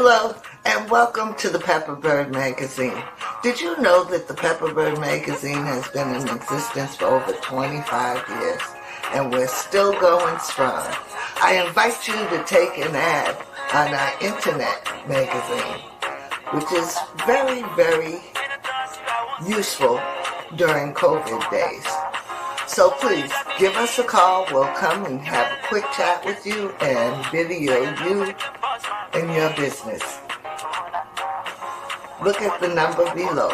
Hello, and welcome to the Pepperbird Magazine. Did you know that the Pepperbird Magazine has been in existence for over 25 years, and we're still going strong? I invite you to take an ad on our internet magazine, which is very, very useful during COVID days. So please, give us a call. We'll come and have a quick chat with you and video you and your business. Look at the number below.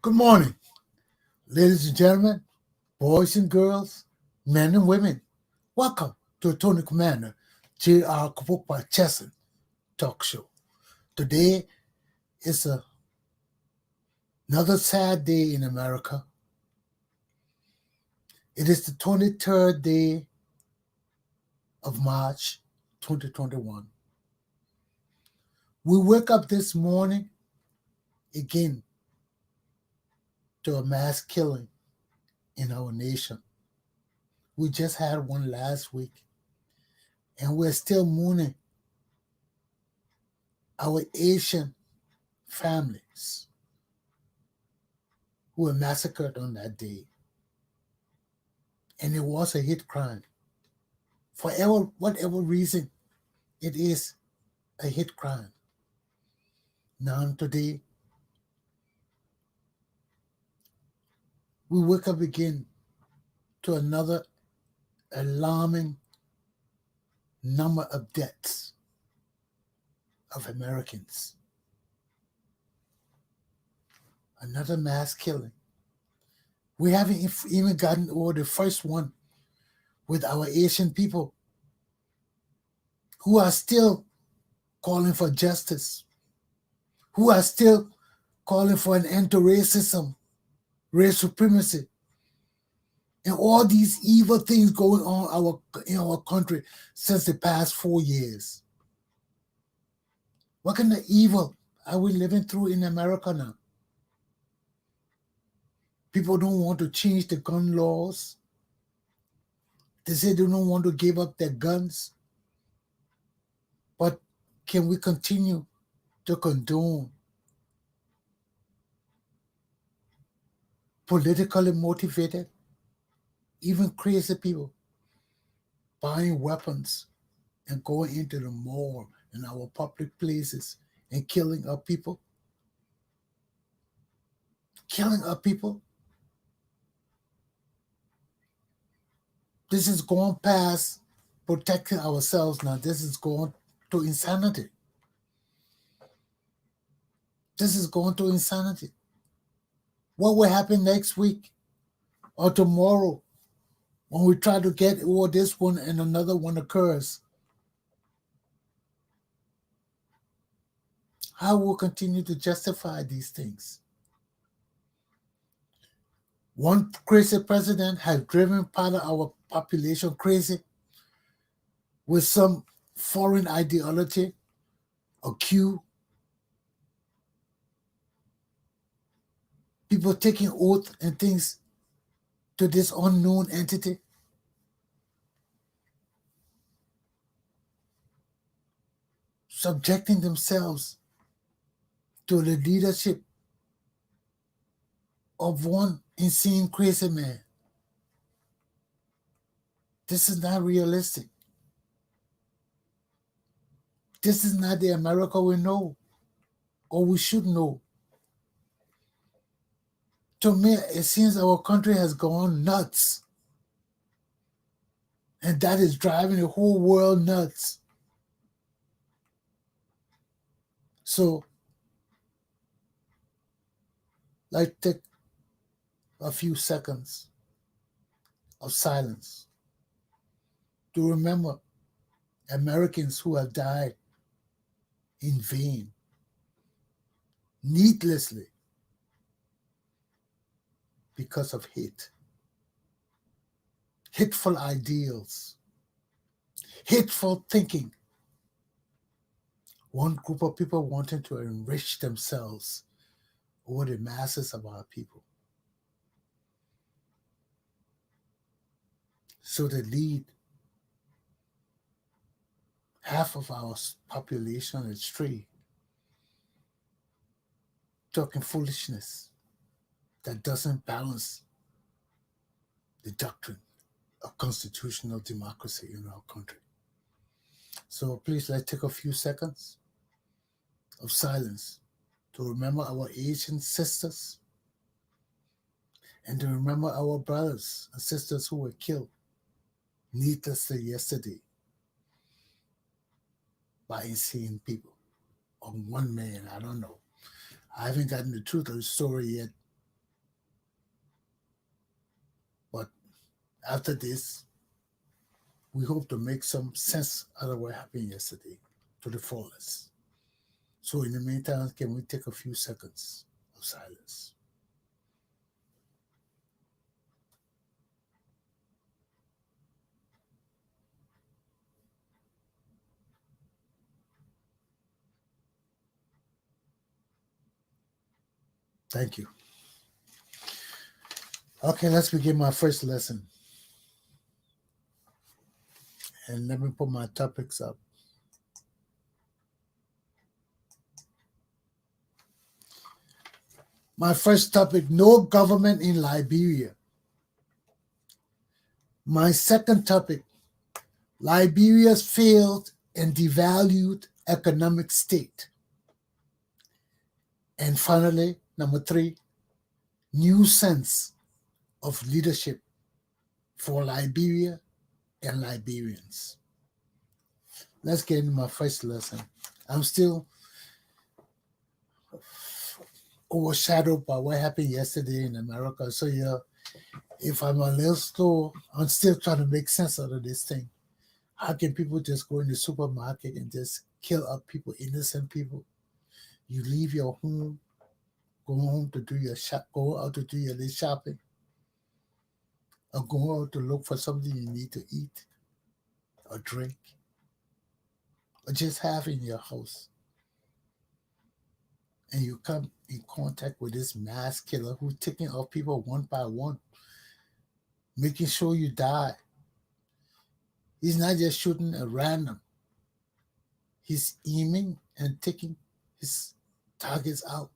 Good morning, ladies and gentlemen, boys and girls, men and women. Welcome to Tony Commander Galpohkpa Chesson Talk Show. Today is another sad day in America. It is the 23rd day of March 2021. We wake up this morning again to a mass killing in our nation. We just had one last week, and we're still mourning our Asian families who were massacred on that day. And it was a hate crime. For whatever reason, it is a hate crime. Now today, we wake up again to another alarming number of deaths of Americans. Another mass killing. We haven't even gotten over the first one with our Asian people who are still calling for justice, who are still calling for an end to racism, race supremacy, and all these evil things going on in our country since the past 4 years. What kind of evil are we living through in America now? People don't want to change the gun laws. They say they don't want to give up their guns. But can we continue to condone politically motivated, even crazy people buying weapons and going into the mall and our public places and killing our people? Killing our people? This is going past protecting ourselves now. This is going to insanity. This is going to insanity. What will happen next week or tomorrow when we try to get over this one and another one occurs? How will we continue to justify these things? One crazy president has driven part of our population crazy with some foreign ideology or cue. People taking oath and things to this unknown entity. Subjecting themselves to the leadership of one insane crazy man. This is not realistic. This is not the America we know or we should know. To me, it seems our country has gone nuts. And that is driving the whole world nuts. So, let's take a few seconds of silence to remember Americans who have died in vain, needlessly, because of hate. Hateful ideals, hateful thinking. One group of people wanting to enrich themselves over the masses of our people. So they lead half of our population astray, talking foolishness that doesn't balance the doctrine of constitutional democracy in our country. So please let's take a few seconds of silence to remember our Asian sisters and to remember our brothers and sisters who were killed needlessly yesterday by insane people. Or one man, I don't know. I haven't gotten the truth of the story yet. But after this, we hope to make some sense out of what happened yesterday to the fullest. So in the meantime, can we take a few seconds of silence? Thank you. Okay, let's begin my first lesson. And let me put my topics up. My first topic, no government in Liberia. My second topic, Liberia's failed and devalued economic state. And finally, number 3, new sense of leadership for Liberia and Liberians. Let's get into my first lesson. I'm still overshadowed by what happened yesterday in America. So yeah, if I'm a little slow, I'm still trying to make sense out of this thing. How can people just go in the supermarket and just kill up people, innocent people? You leave your home, go home to do your go out to do your little shopping, or go out to look for something you need to eat or drink, or just have in your house. And you come in contact with this mass killer who's taking off people one by one, making sure you die. He's not just shooting at random. He's aiming and taking his targets out.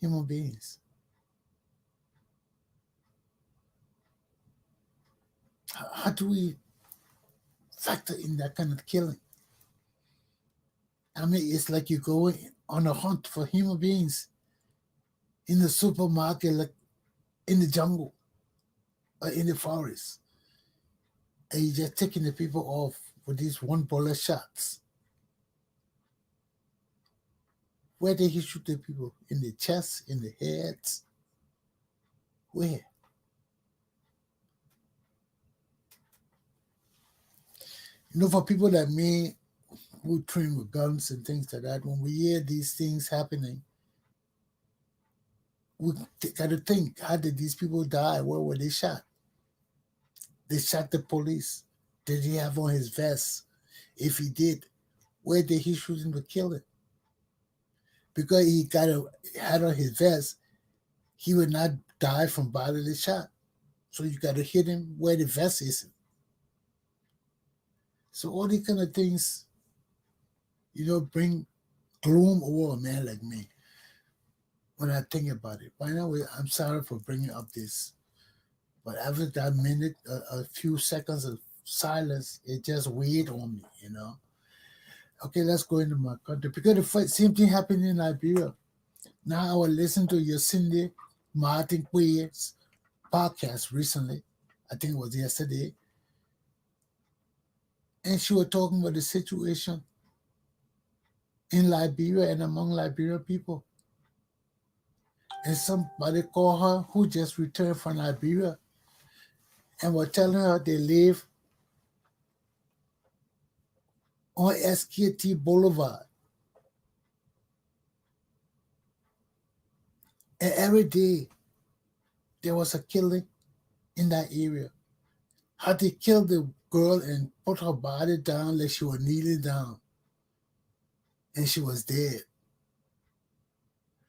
Human beings. How do we factor in that kind of killing? I mean, it's like you go on a hunt for human beings in the supermarket, like in the jungle or in the forest. And you're just taking the people off with these one bullet shots. Where did he shoot the people? In the chest, in the heads? Where? You know, for people like me who train with guns and things like that, when we hear these things happening, we got to think, how did these people die? Where were they shot? They shot the police. Did he have on his vest? If he did, where did he shoot him to kill him? Because he had on his vest, he would not die from bodily shot. So you got to hit him where the vest is. So all these kind of things, bring gloom over a man like me when I think about it. By the way, I'm sorry for bringing up this. But after that minute, a few seconds of silence, it just weighed on me, Okay, let's go into my country. Because the same thing happened in Liberia. Now I will listen to Yacinda Martin Quay's podcast recently. I think it was yesterday. And she was talking about the situation in Liberia and among Liberian people. And somebody called her who just returned from Liberia and were telling her they live on SKT Boulevard. And every day there was a killing in that area. How they killed the girl and put her body down like she was kneeling down. And she was dead.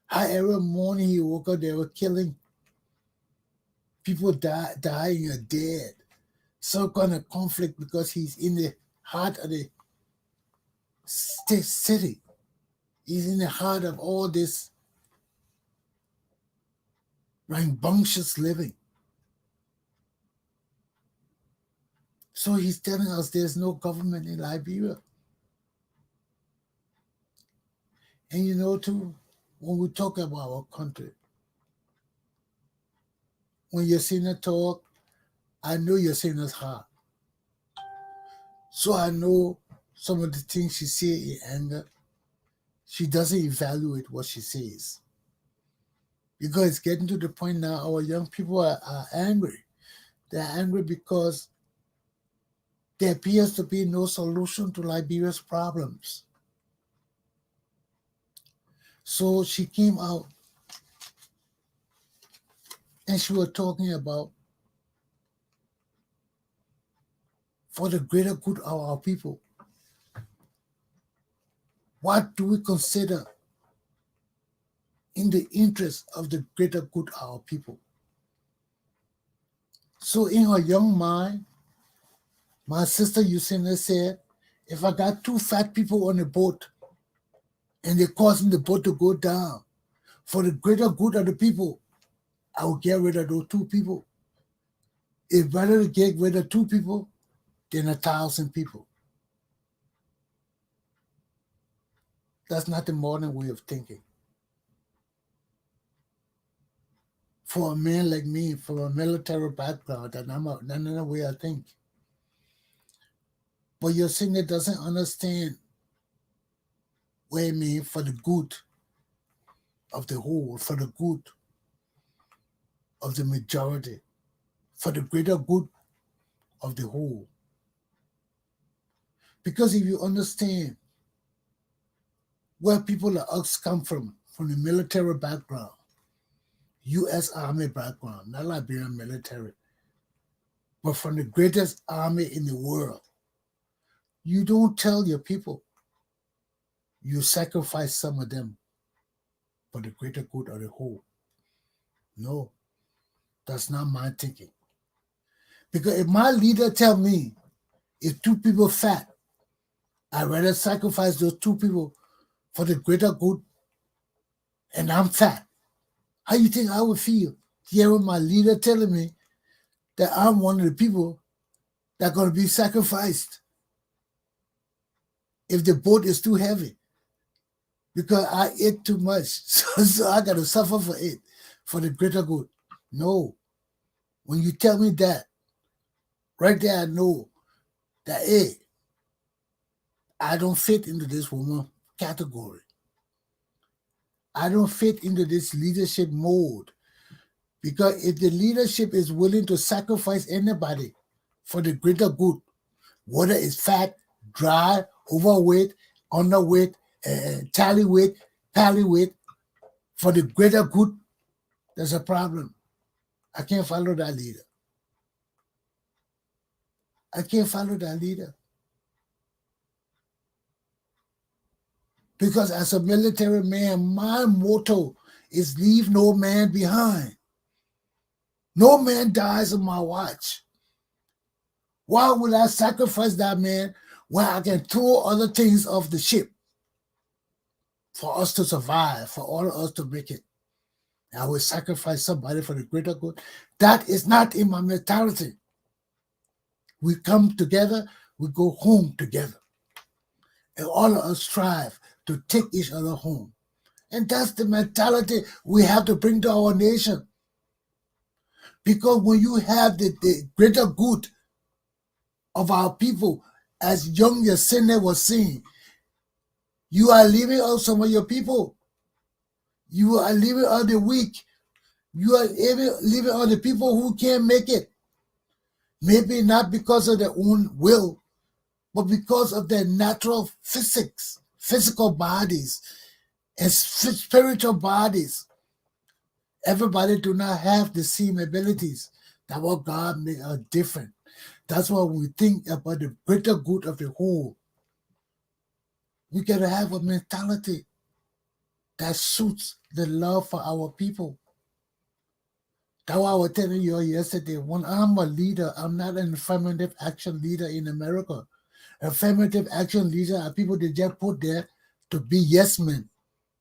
How every morning he woke up, they were killing. People dying or dead. some kind of conflict because he's in the heart of the city. He's in the heart of all this rambunctious living. So he's telling us there's no government in Liberia. And you know, too, when we talk about our country, when you're seeing her talk, I know you're saying us hard. So I know some of the things she say in anger, she doesn't evaluate what she says. Because it's getting to the point now our young people are angry. They're angry because there appears to be no solution to Liberia's problems. So she came out and she was talking about for the greater good of our people. What do we consider in the interest of the greater good of our people? So in her young mind, my sister Yusinda said, if I got two fat people on a boat and they're causing the boat to go down, for the greater good of the people, I will get rid of those two people. It's better to get rid of two people than 1,000 people. That's not the modern way of thinking. For a man like me, from a military background, that's not the way I think. But your singer doesn't understand what I mean for the good of the whole, for the good of the majority, for the greater good of the whole. Because if you understand where people like us come from the military background, U.S. Army background, not Liberian military, but from the greatest army in the world, you don't tell your people you sacrifice some of them for the greater good of the whole. No, that's not my thinking. Because if my leader tell me if two people fat, I'd rather sacrifice those two people for the greater good and I'm fat. How you think I would feel hearing my leader telling me that I'm one of the people that are going to be sacrificed if the boat is too heavy because I ate too much. So I got to suffer for it, for the greater good. No. When you tell me that, right there I know that, hey, I don't fit into this woman category. I don't fit into this leadership mode. Because if the leadership is willing to sacrifice anybody for the greater good, whether it's fat, dry, overweight, underweight, tallyweight, pallyweight, for the greater good, there's a problem. I can't follow that leader. I can't follow that leader. Because as a military man, my motto is leave no man behind. No man dies on my watch. Why would I sacrifice that man when I can throw other things off the ship for us to survive, for all of us to make it? I will sacrifice somebody for the greater good. That is not in my mentality. We come together, we go home together. And all of us strive to take each other home. And that's the mentality we have to bring to our nation. Because when you have the greater good of our people, as young Yesenia was saying, you are leaving out some of your people. You are leaving out the weak. You are even leaving out the people who can't make it. Maybe not because of their own will, but because of their natural physical bodies, and spiritual bodies. Everybody do not have the same abilities. That's what God made us different. That's why we think about the greater good of the whole. We got to have a mentality that suits the love for our people. That's why I was telling you yesterday, when I'm a leader, I'm not an affirmative action leader in America. Affirmative action leaders are people that just put there to be yes men.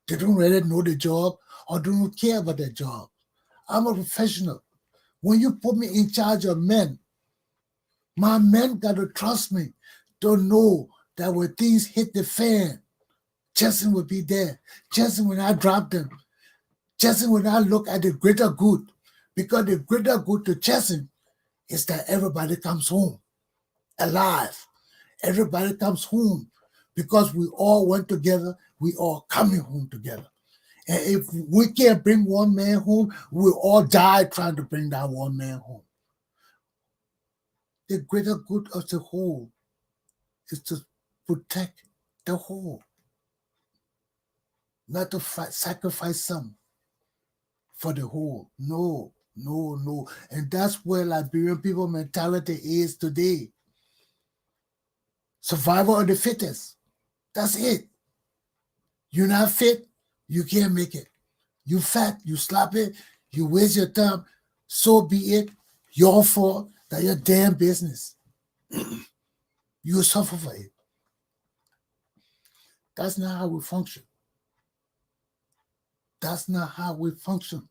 They don't really know the job or don't care about their job. I'm a professional. When you put me in charge of men, my men got to trust me to know that when things hit the fan, Chesson will be there. Chesson when I drop them. Chesson when I look at the greater good. Because the greater good to Chesson is that everybody comes home alive. Everybody comes home because we all went together. We all coming home together. And if we can't bring one man home, we all die trying to bring that one man home. The greater good of the whole is to protect the whole, not to sacrifice some for the whole. No, no, no. And that's where Liberian people mentality is today. Survival of the fittest. That's it. You're not fit, you can't make it. You fat, you sloppy, you waste your time, so be it. Your fault, that your damn business. You suffer for it. That's not how we function. That's not how we function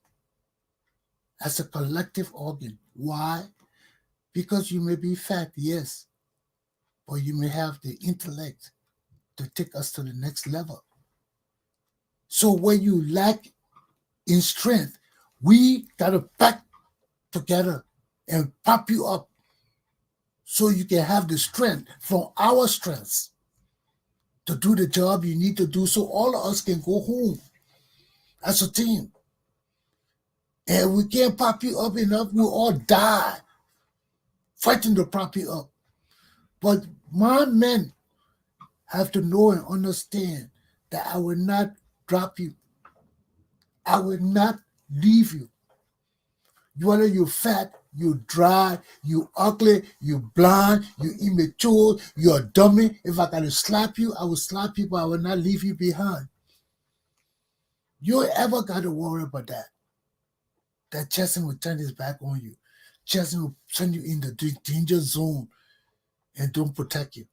as a collective organ. Why? Because you may be fat, yes, but you may have the intellect to take us to the next level. So when you lack in strength, we got to back together and pop you up so you can have the strength from our strengths to do the job you need to do so all of us can go home as a team. And we can't pop you up enough, we'll all die fighting to prop you up. But my men have to know and understand that I will not drop you. I will not leave you. Whether you're fat, you dry, you ugly, you blind, you immature, you're a dummy. If I gotta slap you, I will slap you, but I will not leave you behind. You ever gotta worry about that. That Chesson will turn his back on you. Chesson will send you in the danger zone and don't protect you.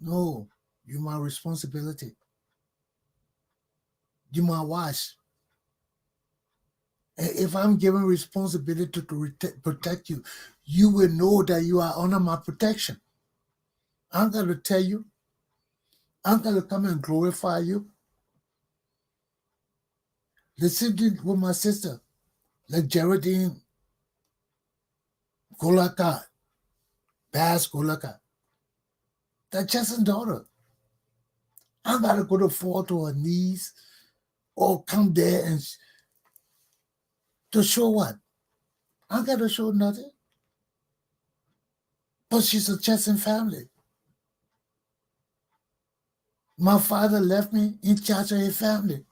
No, you're my responsibility. You're my watch. And if I'm given responsibility to protect you, you will know that you are under my protection. I'm going to tell you. I'm going to come and glorify you. Listen to with my sister, like Geraldine Golaka, Bass Golaka. That's Chesson's daughter. I'm going to go to fall to her knees or come there and to show what? I got to show nothing. But she's a Chesson family. My father left me in charge of his family.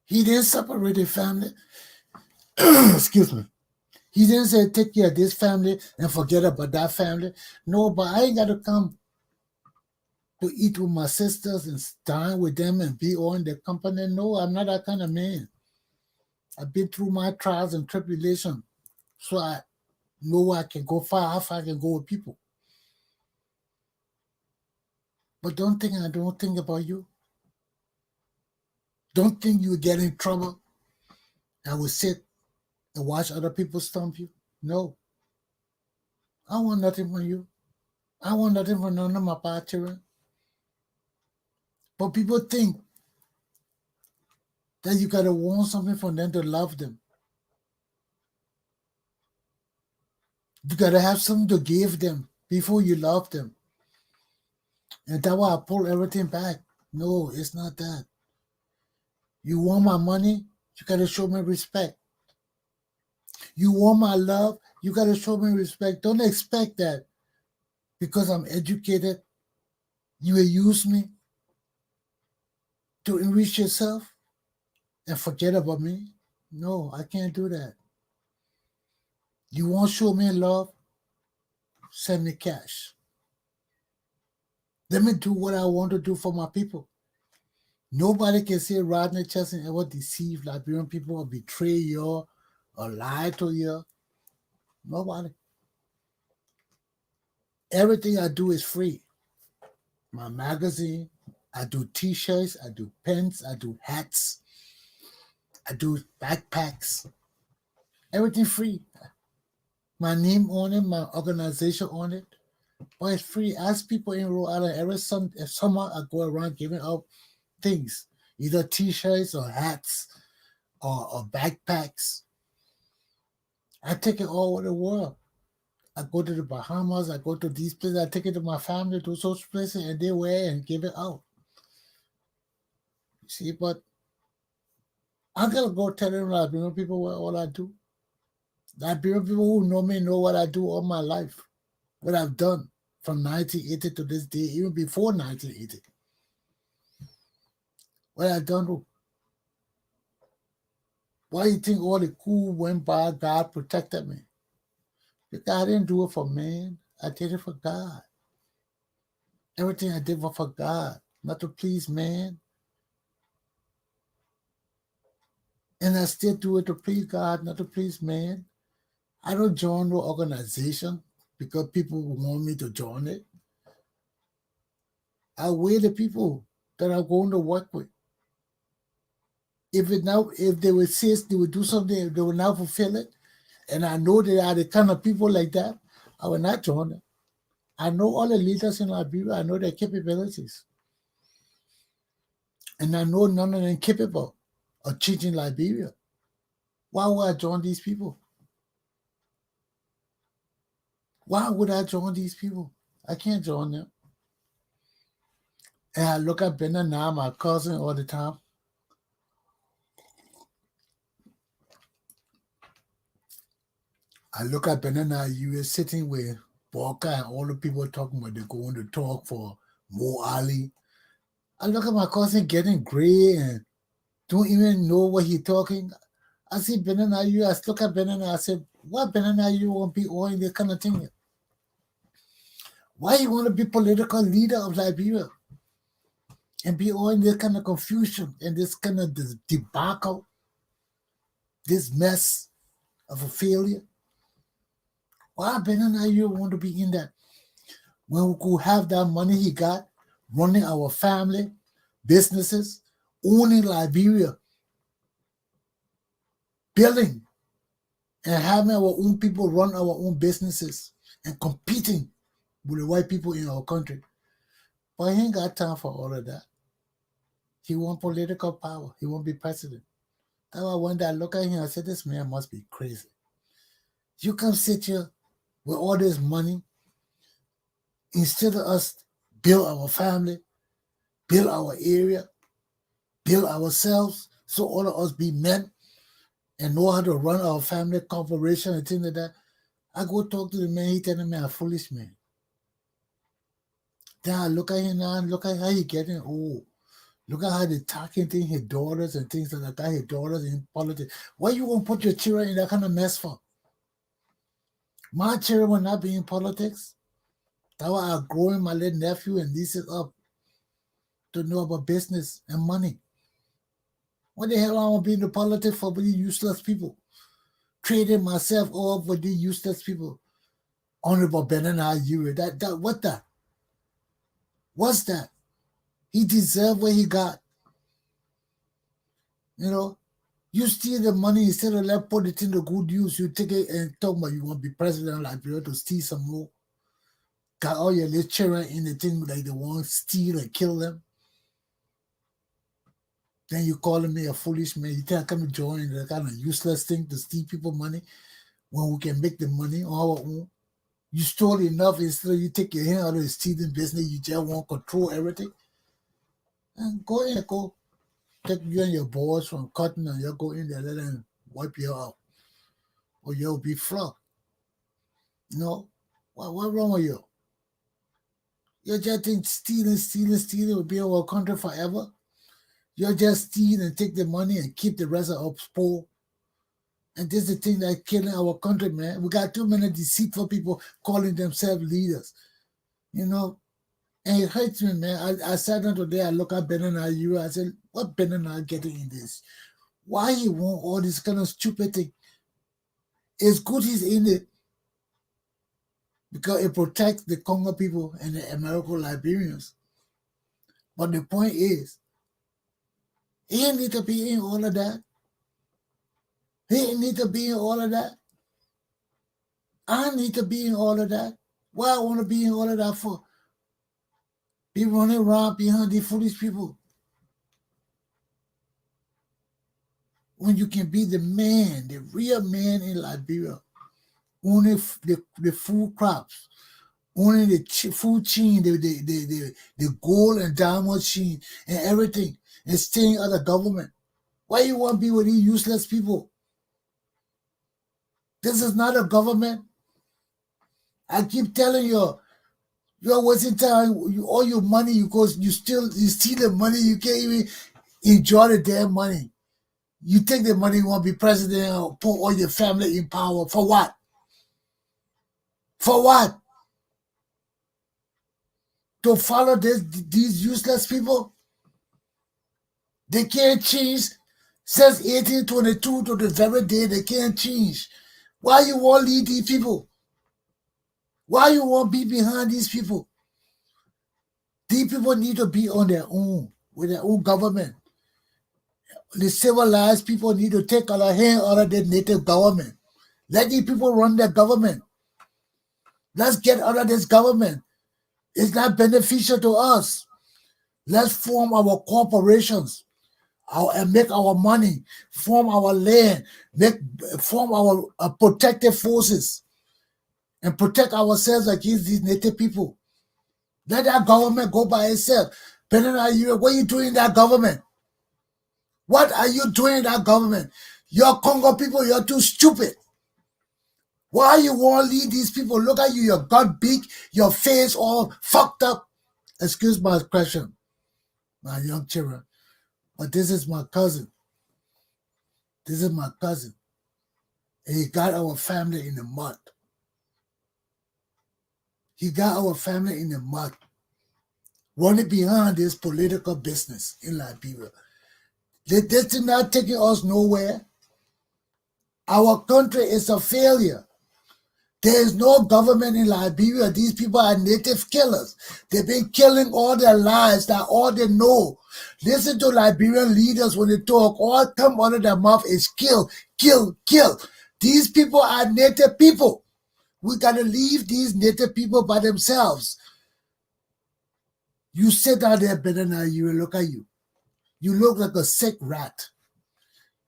He didn't separate his family. Excuse me. He didn't say take care of this family and forget about that family. No, but I ain't got to come to eat with my sisters and dine with them and be on their company. No, I'm not that kind of man. I've been through my trials and tribulations, so I know where I can go far, how far I can go with people. But don't think I don't think about you. Don't think you get in trouble. I will sit and watch other people stomp you. No. I want nothing from you. I want nothing from none of my children. But people think that you gotta want something from them to love them. You gotta have something to give them before you love them. And that's why I pull everything back. No, it's not that. You want my money, you gotta show me respect. You want my love, you gotta show me respect. Don't expect that because I'm educated, you will use me to enrich yourself and forget about me. No, I can't do that. You want to show me love? Send me cash. Let me do what I want to do for my people. Nobody can say Rodney Chesson ever deceived Liberian people or betray you or lie to you. Nobody. Everything I do is free. My magazine, I do t-shirts, I do pens, I do hats, I do backpacks. Everything free. My name on it, my organization on it. But it's free. Ask people in Rhode Island every summer I go around giving out things. Either t-shirts or hats or backpacks. I take it all over the world. I go to the Bahamas, I go to these places, I take it to my family to social places and they wear and give it out. You see, but I'm gonna go tell them Liberian people what all I do. Liberian people who know me know what I do all my life, what I've done from 1980 to this day, even before 1980. What I've done. Why you think all the coup went by? God protected me. Because I didn't do it for man. I did it for God. Everything I did was for God, not to please man. And I still do it to please God, not to please man. I don't join no organization because people want me to join it. I weigh the people that I'm going to work with. If they would say they would do something, they will not fulfill it, and I know they are the kind of people like that, I will not join it. I know all the leaders in Liberia. I know their capabilities. And I know none of them capable of changing Liberia. Why would I join these people? Why would I join these people? I can't join them. And I look at Bennett now, my cousin, all the time. I look at Bennett now, you were sitting with Walker and all the people talking about they're going to talk for Mo Ali. I look at my cousin getting gray and don't even know what he's talking. I see Bennett now, I look at Bennett now, I said, what Bennett now you want to be all in this kind of thing? Why you want to be political leader of Liberia and be all in this kind of confusion and this kind of this debacle, this mess of a failure? Why Bennett now you want to be in that? When we could have that money he got, running our family, businesses, owning Liberia, building, and having our own people run our own businesses and competing with the white people in our country. But he ain't got time for all of that. He want political power. He won't be president. That's why one day I look at him and I said, this man must be crazy. You come sit here with all this money instead of us build our family, build our area, build ourselves, so all of us be men and know how to run our family corporation and things like that. I go talk to the man, he telling me I'm a foolish man. Then I look at him now and look at how he getting old. Look at how they talking to his daughters and things like that, his daughters in politics. Why you want to put your children in that kind of mess for? My children will not be in politics. That's why I'm growing my little nephew and nieces up to know about business and money. What the hell I want to be in the politics for these useless people? Trading myself off with these useless people. Honorable Benana Yuri. What that? What's that? He deserved what he got. You know, you steal the money instead of let put it in the good use. You take it and talk about you want to be president of Liberia to steal some more. Got all your little children in the thing like they want to steal and kill them. Then you calling me a foolish man. You think I come to join the kind of useless thing to steal people money when we can make the money on our own? You stole enough instead of you take your hand out of the stealing business. You just want to control everything. And go in, go take you and your boys from cotton and you go in there, let them wipe you out. Or you'll be flogged. You know? What's wrong with you? You're just think stealing will be our country forever. You're just steal and take the money and keep the rest of us poor. And this is the thing that's killing our country, man. We got too many deceitful people calling themselves leaders. You know? And it hurts me, man. I sat down today, I look at Benin you. I said, what Benin getting in this? Why he want all this kind of stupid thing? It's good he's in it because it protects the Congo people and the American Liberians. But the point is, he didn't need to be in all of that. He didn't need to be in all of that. I need to be in all of that. Why I want to be in all of that for? Be running around behind these foolish people. When you can be the man, the real man in Liberia, owning the food crops, owning the food chain, the gold and diamond chain and everything, and staying under government. Why you want to be with these useless people? This is not a government. I keep telling you, you're wasting time. All your money, because you steal the money. You can't even enjoy the damn money. You take the money, you want to be president or put all your family in power. For what? For what? To follow these useless people? They can't change. Since 1822 to the very day, they can't change. Why you want to lead these people? Why you want to be behind these people? These people need to be on their own, with their own government. The civilized people need to take a hand out of their native government. Let these people run their government. Let's get out of this government. It's not beneficial to us. Let's form our corporations and make our money, form our land, form our protective forces, and protect ourselves against these native people. Let that government go by itself. What are you doing in that government? What are you doing in that government? Your Congo people, you're too stupid. Why you want to lead these people? Look at you, your gut big, your face all fucked up. Excuse my expression, my young children. But this is my cousin. This is my cousin. And he got our family in the mud. He got our family in the mud. Running behind this political business in Liberia. This is not taking us nowhere. Our country is a failure. There is no government in Liberia. These people are native killers. They've been killing all their lives. That's all they know. Listen to Liberian leaders when they talk. All come out of their mouth is kill, kill, kill. These people are native people. We got to leave these native people by themselves. You sit out there, Benin, you look at you. You look like a sick rat.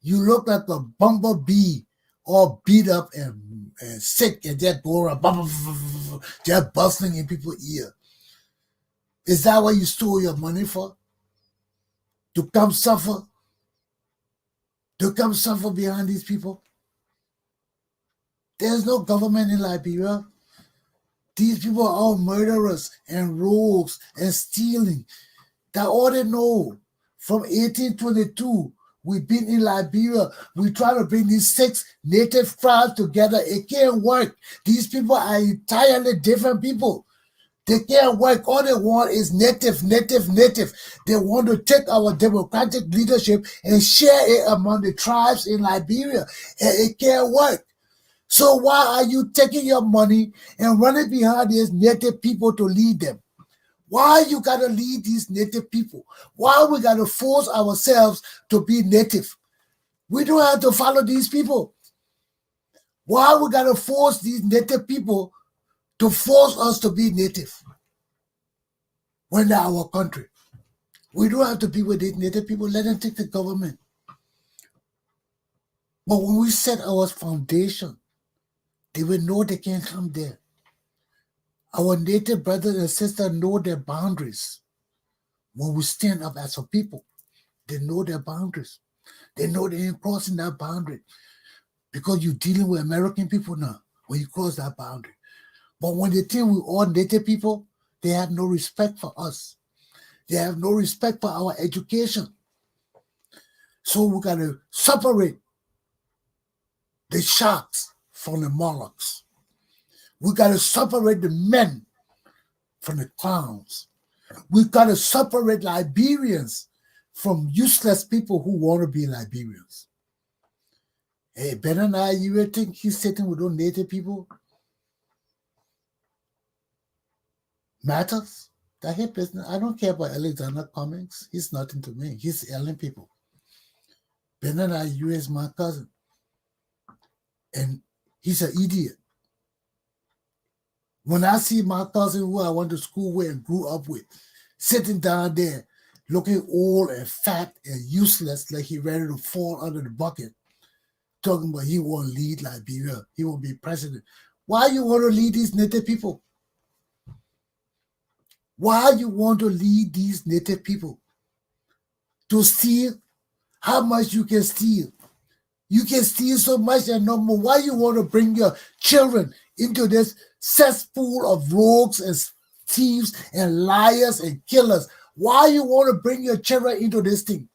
You look like a bumblebee, all beat up and sick, and just go around, just bustling in people's ear. Is that what you stole your money for? To come suffer? To come suffer behind these people? There's no government in Liberia. These people are all murderers and rogues and stealing. That's all they know. From 1822, we've been in Liberia. We try to bring these 6 native tribes together. It can't work. These people are entirely different people. They can't work. All they want is native. They want to take our democratic leadership and share it among the tribes in Liberia. And it can't work. So why are you taking your money and running behind these native people to lead them? Why you gotta lead these native people? Why we gotta force ourselves to be native? We don't have to follow these people. Why we gotta force these native people to force us to be native when they're our country? We don't have to be with these native people. Let them take the government. But when we set our foundation, they will know they can't come there. Our native brothers and sisters know their boundaries. When we stand up as a people, they know their boundaries. They know they ain't crossing that boundary. Because you're dealing with American people now when you cross that boundary. But when they think we're all native people, they have no respect for us. They have no respect for our education. So we got to separate the sharks from the monarchs. We got to separate the men from the clowns. We got to separate Liberians from useless people who want to be Liberians. Hey, better now, you would think he's sitting with those native people? Matters? That his business. I don't care about Alexander Cummings. He's nothing to me. He's ailing people. Better now, you is my cousin. And he's an idiot. When I see my cousin who I went to school with and grew up with, sitting down there, looking old and fat and useless, like he ready to fall under the bucket, talking about he want to lead Liberia, he want to be president. Why you want to lead these native people? Why you want to lead these native people? To steal? How much you can steal? You can steal so much and no more. Why you want to bring your children into this cesspool of rogues and thieves and liars and killers? Why you want to bring your children into this thing?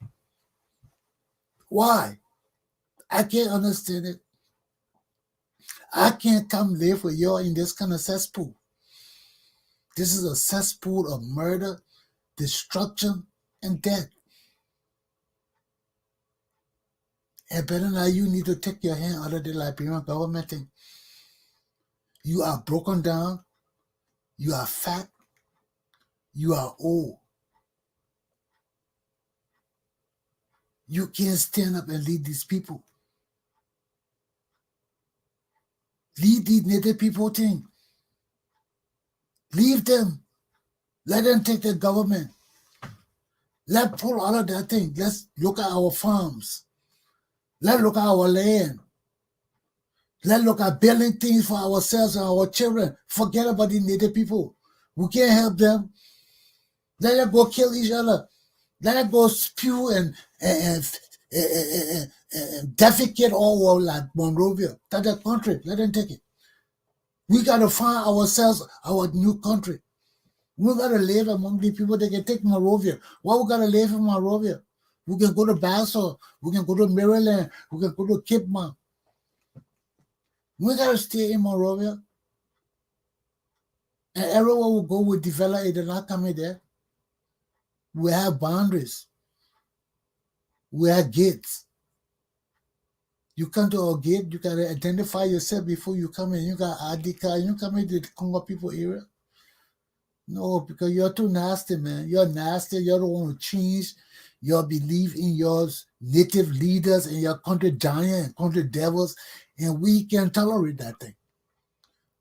Why? I can't understand it. I can't come live with you in this kind of cesspool. This is a cesspool of murder, destruction, and death. And better now, you need to take your hand out of the Liberian government thing. You are broken down. You are fat. You are old. You can't stand up and lead these people. Lead these native people thing. Leave them. Let them take the government. Let's pull out of that thing. Let's look at our farms. Let's look at our land. Let's look at building things for ourselves and our children. Forget about the native people. We can't help them. Let them go kill each other. Let them go spew and defecate all over like Monrovia. That's their country. Let them take it. We got to find ourselves our new country. We got to live among the people that can take Monrovia. Why we got to live in Monrovia? We can go to Basel. We can go to Maryland. We can go to Cape Mount. We got to stay in Monrovia. And everyone will go with develop it. They're not coming there. We have boundaries. We have gates. You come to our gate, you got to identify yourself before you come in. You got ID card. You come into the Congo people area. No, because you're too nasty, man. You're nasty. You don't want to change your belief in your native leaders and your country giant and country devils, and we can tolerate that thing.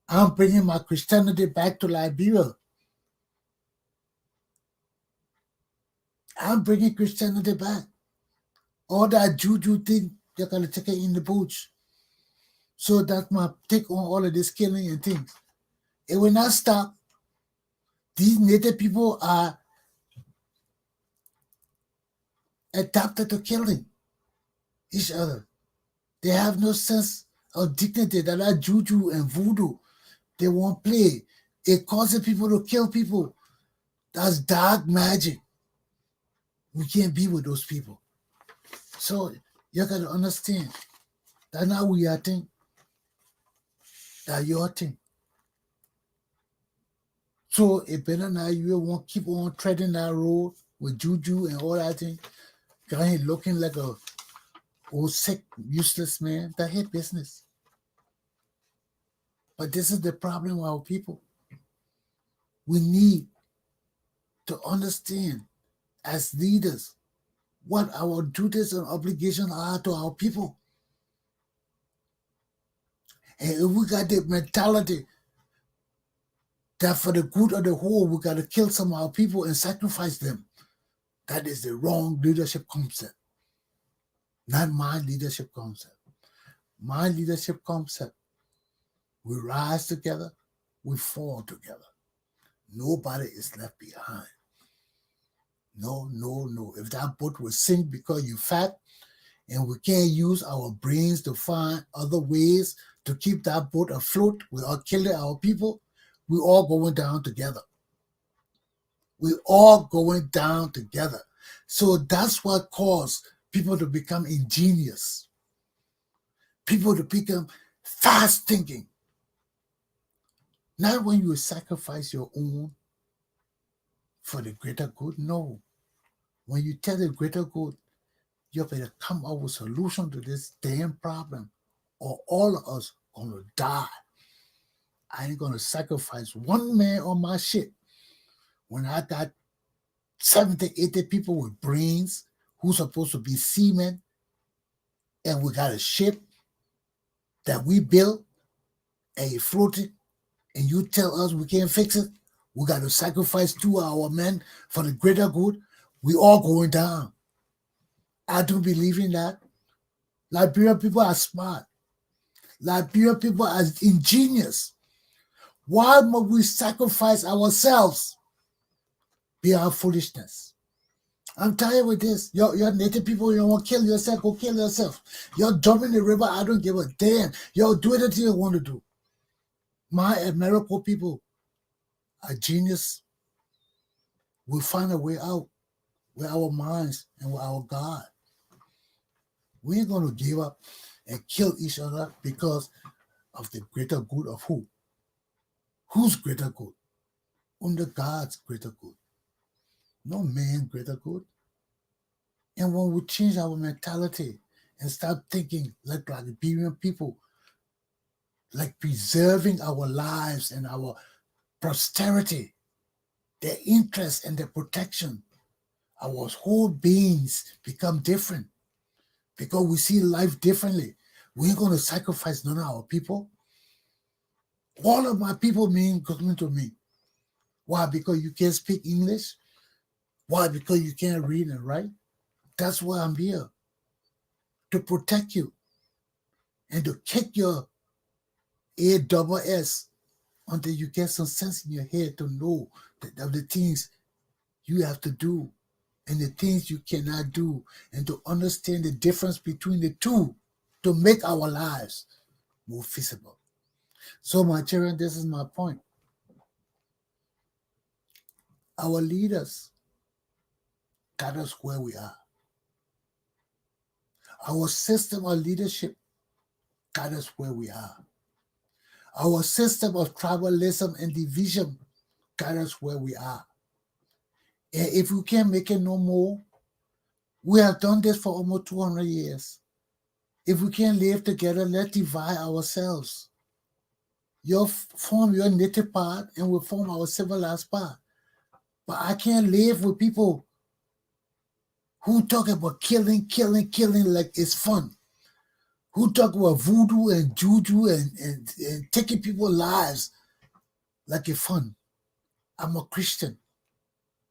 I'm bringing my Christianity back to Liberia. I'm bringing Christianity back. All that juju thing, you're going to take it in the bush. So that's my take on all of this killing and things. It will not stop. These native people are adapted to killing each other. They have no sense of dignity. That are juju and voodoo. They won't play. It causes people to kill people. That's dark magic. We can't be with those people. So you got to understand that now we are thing. That your thing. So it better now you won't keep on treading that road with juju and all that thing. Guy looking like a old sick, useless man. That's his business. But this is the problem with our people. We need to understand as leaders what our duties and obligations are to our people. And if we got the mentality that for the good of the whole, we got to kill some of our people and sacrifice them, that is the wrong leadership concept. Not my leadership concept. My leadership concept, we rise together, we fall together. Nobody is left behind. No, no, no. If that boat will sink because you're fat and we can't use our brains to find other ways to keep that boat afloat without killing our people, we're all going down together. We're all going down together. So that's what caused people to become ingenious. People to become fast thinking. Not when you sacrifice your own for the greater good? No. When you tell the greater good, you better come up with a solution to this damn problem, or all of us gonna die. I ain't gonna sacrifice one man on my ship when I got 70, 80 people with brains who's supposed to be seamen, and we got a ship that we built and it floated, and you tell us we can't fix it. We got to sacrifice 2 of our men for the greater good. We all going down. I don't believe in that. Liberian people are smart. Liberian people are ingenious. Why must we sacrifice ourselves beyond foolishness? I'm tired with this. You're native people, you don't want to kill yourself, go kill yourself. You're dumping the river, I don't give a damn. Do anything you want to do. My American people are genius. We'll find a way out with our minds and with our God. We ain't going to give up and kill each other because of the greater good of who? Whose greater good? Under God's greater good. No man greater good. And when we change our mentality and start thinking like Liberian people, like preserving our lives and our posterity, their interest and their protection, our whole beings become different because we see life differently. We ain't going to sacrifice none of our people. All of my people mean coming to me. Why? Because you can't speak English? Why? Because you can't read and write? That's why I'm here. To protect you and to kick your ASS until you get some sense in your head to know of the things you have to do and the things you cannot do, and to understand the difference between the two to make our lives more feasible. So, my children, this is my point. Our leaders got us where we are. Our system of leadership got us where we are. Our system of tribalism and division got us where we are. And if we can't make it no more, we have done this for almost 200 years. If we can't live together, let's divide ourselves. You form your native part and we form our civilized part. But I can't live with people who talk about killing like it's fun. Who talk about voodoo and juju and taking people's lives like it's fun. I'm a Christian.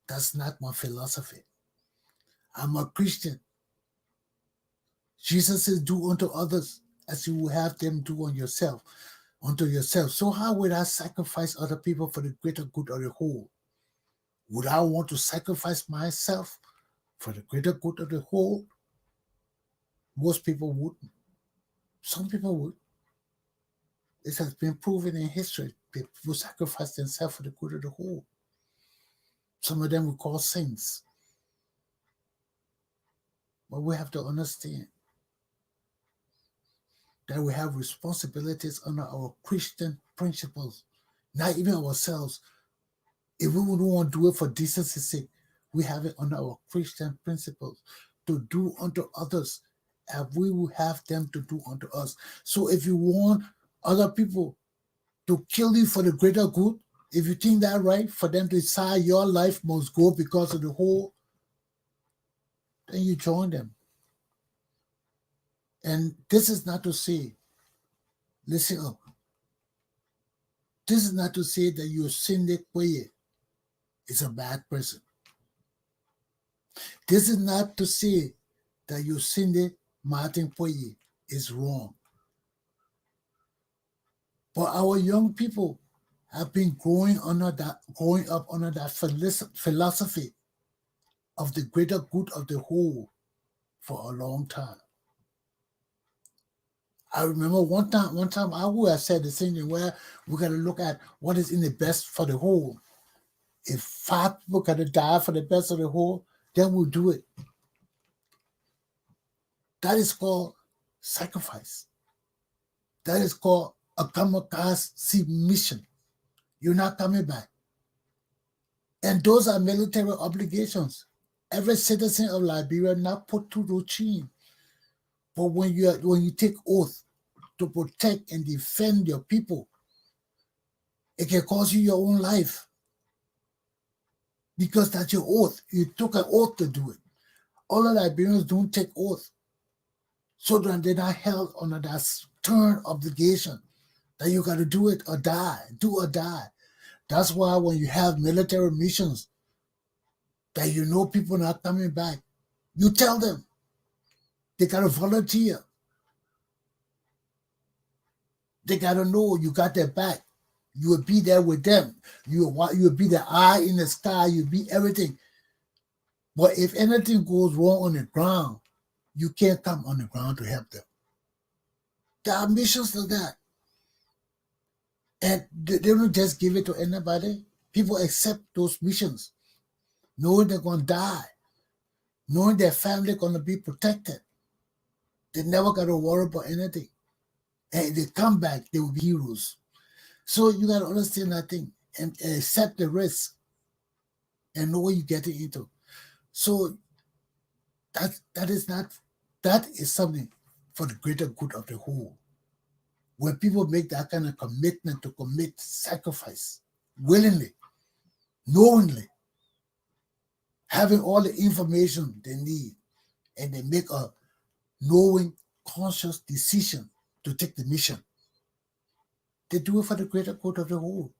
That's not my philosophy. I'm a Christian. Jesus says, do unto others as you will have them do unto yourself. So how would I sacrifice other people for the greater good of the whole? Would I want to sacrifice myself for the greater good of the whole? Most people wouldn't. Some people would. It has been proven in history. People sacrifice themselves for the good of the whole. Some of them we call saints. But we have to understand that we have responsibilities under our Christian principles, not even ourselves. If we would want to do it for decency's sake, we have it under our Christian principles to do unto others as we will have them to do unto us. So if you want other people to kill you for the greater good, if you think that right, for them to decide your life must go because of the whole, then you join them. And this is not to say, listen up, this is not to say that your Cindy Quaye is a bad person. This is not to say that your Cindy Martin Quaye is wrong. But our young people have been growing up under that philosophy of the greater good of the whole for a long time. I remember one time I would have said the same thing, where we got to look at what is in the best for the whole. If 5 people got to die for the best of the whole, then we'll do it. That is called sacrifice. That is called a kamikaze mission. You're not coming back. And those are military obligations. Every citizen of Liberia not put to the chain. But when you take oath to protect and defend your people, it can cost you your own life. Because that's your oath. You took an oath to do it. All the Liberians don't take oath. So that they're not held under that stern obligation that you got to do it or die, do or die. That's why when you have military missions that you know people not coming back, you tell them they got to volunteer. They got to know you got their back. You will be there with them. You will be the eye in the sky. You'll be everything. But if anything goes wrong on the ground, you can't come on the ground to help them. There are missions like that. And they don't just give it to anybody. People accept those missions, knowing they're going to die, knowing their family going to be protected. They never got to worry about anything. And if they come back, they will be heroes. So you got to understand that thing and accept the risk and know what you're getting into. So that is something for the greater good of the whole. When people make that kind of commitment to commit sacrifice willingly, knowingly, having all the information they need, and they make a knowing, conscious decision to take the mission, they do it for the greater good of the whole.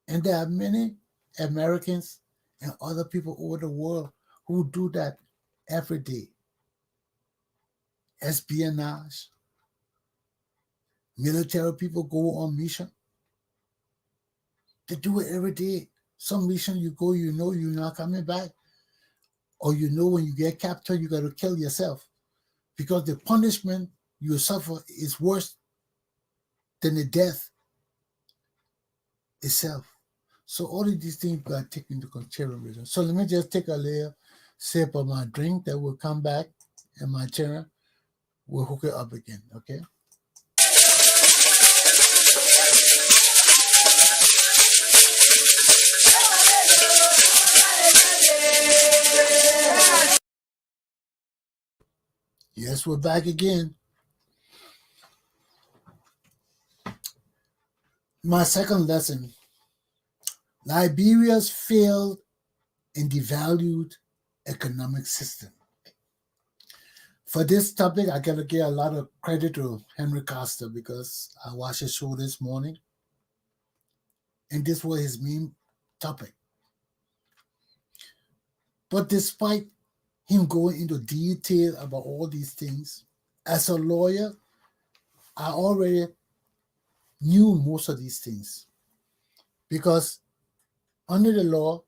And there are many Americans and other people over the world who do that every day. Espionage. Military people go on mission. They do it every day. Some mission you go, you know you're not coming back. Or you know when you get captured, you got to kill yourself. Because the punishment you suffer is worse than the death itself. So all of these things got to take into consideration. So let me just take a little sip of my drink that will come back, and my chair will hook it up again, okay? Yes, we're back again. My second lesson, Liberia's failed and devalued economic system. For this topic, I gotta give a lot of credit to Henry Costa because I watched his show this morning, and this was his main topic. But despite him going into detail about all these things, as a lawyer, I already knew most of these things because under the law,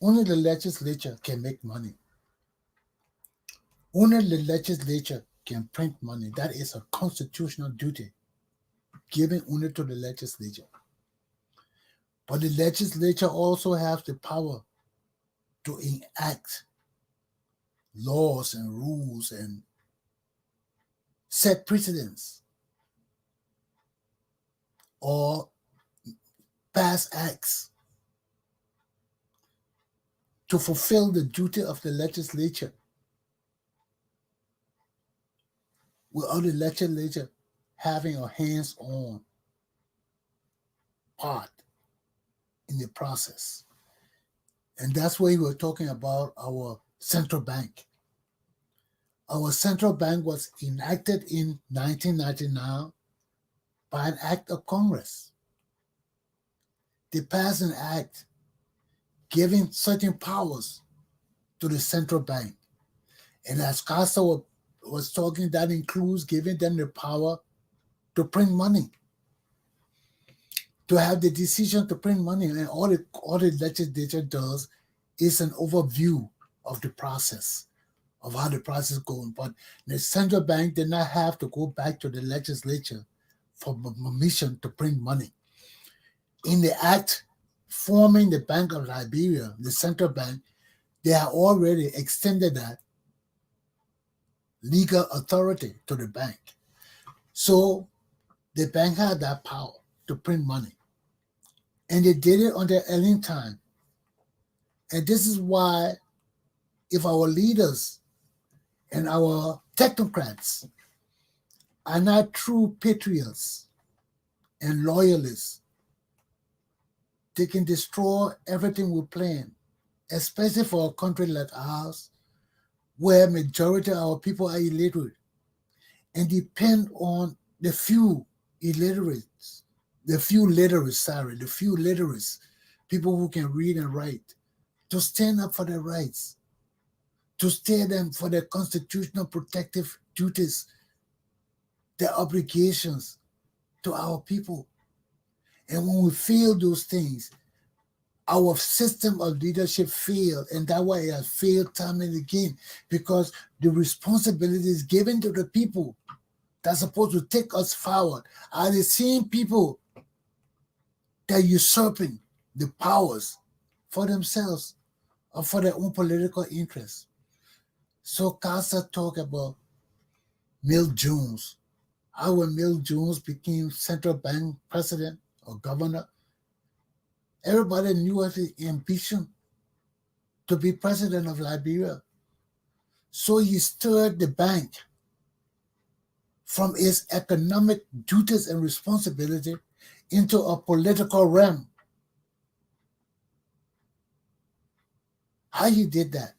only the legislature can make money. Only the legislature can print money. That is a constitutional duty given only to the legislature. But the legislature also has the power to enact laws and rules and set precedents or pass acts to fulfill the duty of the legislature without the legislature having a hands-on part in the process. And that's why we're talking about our central bank. Our central bank was enacted in 1999 by an act of Congress. They passed an act giving certain powers to the central bank. And as Costa was talking, that includes giving them the power to print money, to have the decision to print money. And all the legislature does is an overview of the process, of how the process is going. But the central bank did not have to go back to the legislature for permission to print money. In the act forming the Bank of Liberia, the central bank, they have already extended that legal authority to the bank. So the bank had that power to print money. And they did it on their own time. And this is why if our leaders and our technocrats are not true patriots and loyalists, they can destroy everything we plan, especially for a country like ours, where majority of our people are illiterate and depend on the few illiterates, the few literates, people who can read and write, to stand up for their rights, to stand them for their constitutional protective duties, their obligations to our people. And when we fail those things, our system of leadership failed, and that's why it has failed time and again, because the responsibility is given to the people that's supposed to take us forward are the same people that are usurping the powers for themselves or for their own political interests. So Casa talked about Mill Jones, how when Mill Jones became central bank president or governor, everybody knew his ambition to be president of Liberia. So he stirred the bank from its economic duties and responsibility into a political realm. How he did that?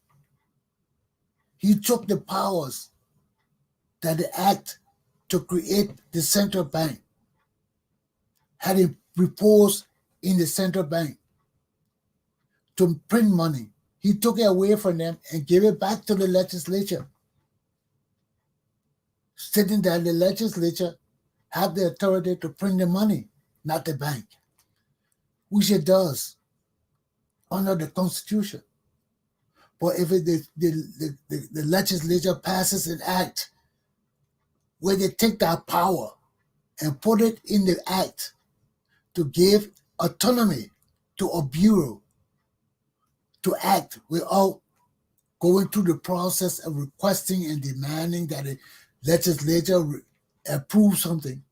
He took the powers that the act to create the central bank had it reposed in the central bank to print money. He took it away from them and gave it back to the legislature, stating that the legislature have the authority to print the money, not the bank, which it does under the Constitution. But if the legislature passes an act where they take that power and put it in the act to give autonomy to a bureau to act without going through the process of requesting and demanding that the legislature approve something,